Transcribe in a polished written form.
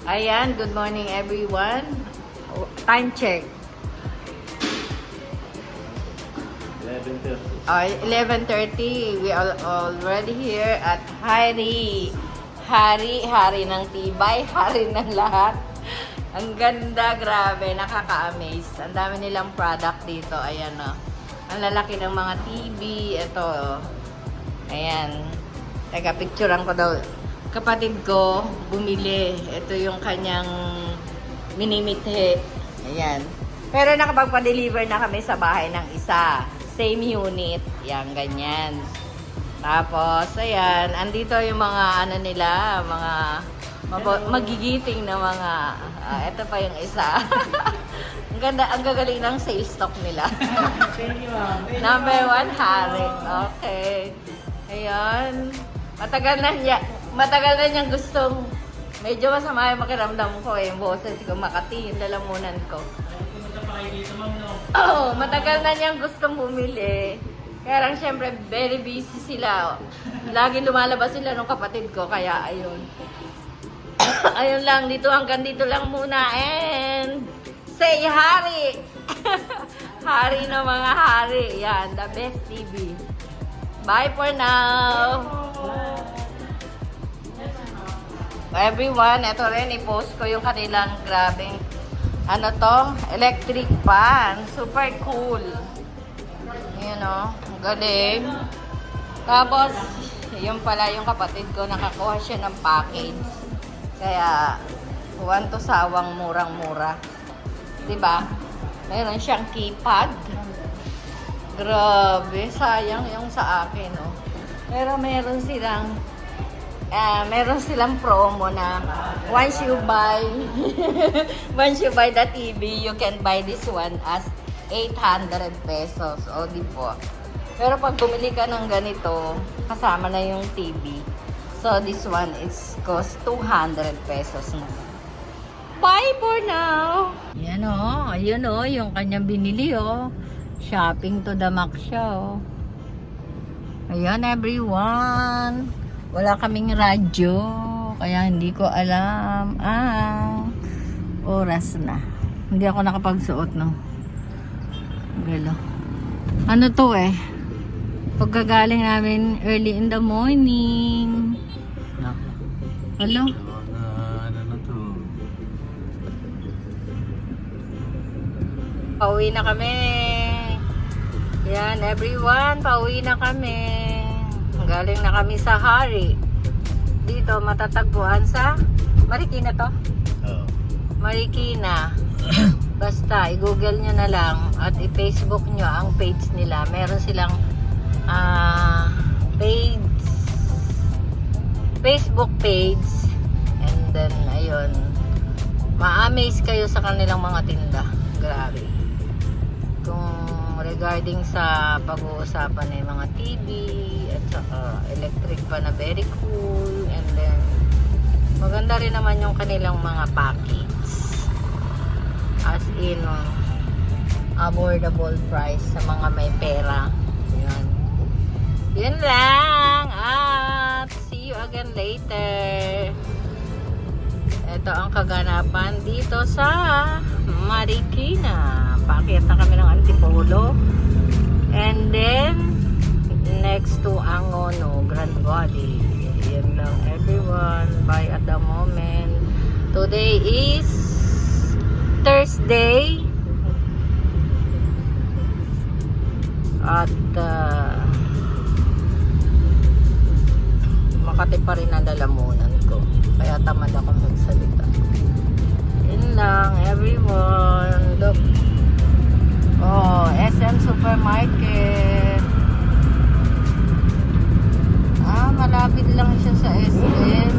Ayan, good morning everyone. Time check. 11:30. We are already here at Hari ng tibay, hari ng lahat. Ang ganda, grabe, nakaka-amaze. Ang dami nilang product dito. Ayan o. Ang lalaki ng mga TV. Ito o. Ayan. Teka, picturean ko daw. Kapatid ko, bumili. Ito yung kanyang minimithe. Ayan. Pero nakapagpa-deliver na kami sa bahay ng isa. Same unit. Yan, ganyan. Tapos, ayan. Andito yung mga ano nila, mga magigiting na mga, ito pa yung isa. Ang ganda, ang gagaling ng sales stock nila. Number 1, Hari. Okay. Ayan. Matagal na niyang gustong, medyo masama yung makiramdam ko eh. Yung boses ko, Makati, yung lalamunan ko. Oo, matagal na niyang gustong bumili. Kaya lang, syempre, very busy sila. Lagi lumalabas sila ng kapatid ko, kaya ayun. Ayun lang, hanggang dito lang muna. And say Hari! Hari na mga hari. Yan, the best TV. Bye for now! Everyone, ito rin, i-post ko yung kanilang grabing, ano to, electric fan. Super cool. Ayan o, galing. Tapos, yun pala yung kapatid ko, nakakuha siya ng package. Kaya, huwan to sawang murang-mura. Diba? Meron siyang keypad. Grabe, sayang yung sa akin, oh. Pero meron silang promo na once you buy the TV, you can buy this one as 800 pesos. O, di po. Pero pag bumili ka ng ganito, kasama na yung TV. So, this one is cost 200 pesos na. Bye for now! Yan o. Ayun o. Yung kanyang binili o. Shopping to the max siya o. Ayan everyone. Wala kaming radyo. Kaya hindi ko alam ang oras na. Hindi ako nakapagsuot ng galo. Ano to eh? Pagkagaling namin early in the morning. Hello? Ano na to? Pauwi na kami. Yan, everyone. Pauwi na kami. Galing na kami sa Hari. Dito, matatagpuan sa Marikina to? Oo. Marikina. Basta, i-google nyo na lang at i-Facebook nyo ang page nila. Meron silang page, Facebook page, and then ayun, ma-amaze kayo sa kanilang mga tinda. Grabe. Kung regarding sa pag-uusapan ng mga TV at saka electric pa na very cool, and then maganda rin naman yung kanilang mga package, as in affordable price sa mga may pera. Yun lang. At see you again later. Ito ang kaganapan dito sa Marikina. Paakyat na kami ng Antipolo. And then next to Angono, Grand Valley. Yan lang everyone. Bye at the moment. Today is Thursday. At Makati pa rin ang lalamunan ko. Kaya tamad ako magsalita. Yun lang, everyone. Look. Oh, SM Supermarket. Malapit lang siya sa SM.